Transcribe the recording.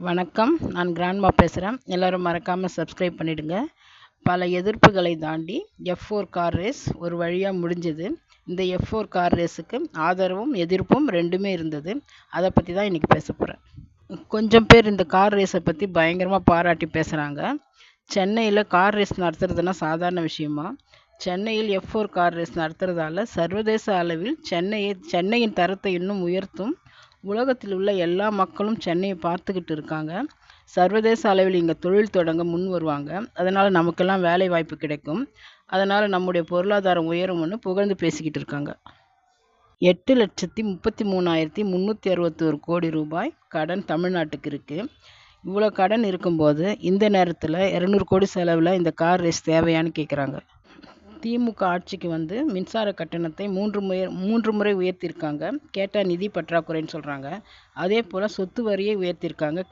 வணக்கம். நான் கிராண்ட்மா பேசுகிறேன். எல்லோரும் மறக்காமல் சப்ஸ்கிரைப் பண்ணிவிடுங்க. பல எதிர்ப்புகளை தாண்டி F4 கார் ரேஸ் ஒரு வழியாக முடிஞ்சது. இந்த F4 கார் ரேஸுக்கு ஆதரவும் எதிர்ப்பும் ரெண்டுமே இருந்தது. அதை பற்றி தான் இன்றைக்கி பேச போகிறேன். கொஞ்சம் பேர் இந்த கார் ரேஸை பற்றி பயங்கரமாக பாராட்டி பேசுகிறாங்க. சென்னையில் கார் ரேஸ் நடத்துறதுனா சாதாரண விஷயமா? சென்னையில் F4 கார் ரேஸ் நடத்துறதால சர்வதேச அளவில் சென்னையின் தரத்தை இன்னும் உயர்த்தும். உலகத்தில் உள்ள எல்லா மக்களும் சென்னையை பார்த்துக்கிட்டு இருக்காங்க. சர்வதேச அளவில் இங்கே தொழில் தொடங்க முன் வருவாங்க. அதனால் நமக்கெல்லாம் வேலை வாய்ப்பு கிடைக்கும். அதனால் நம்முடைய பொருளாதாரம் உயரும்னு புகழ்ந்து பேசிக்கிட்டு இருக்காங்க. 8,33,361 கோடி ரூபாய் கடன் தமிழ்நாட்டுக்கு இருக்குது. இவ்வளோ கடன் இருக்கும்போது இந்த நேரத்தில் 200 கோடி செலவில் இந்த கார் ரேஸ் தேவையான்னு கேட்குறாங்க. திமுக ஆட்சிக்கு வந்து மின்சார கட்டணத்தை மூன்று முறை உயர்த்தியிருக்காங்க. கேட்டால் நிதி பற்றாக்குறைன்னு சொல்கிறாங்க. அதே போல் சொத்து வரியை உயர்த்தியிருக்காங்க.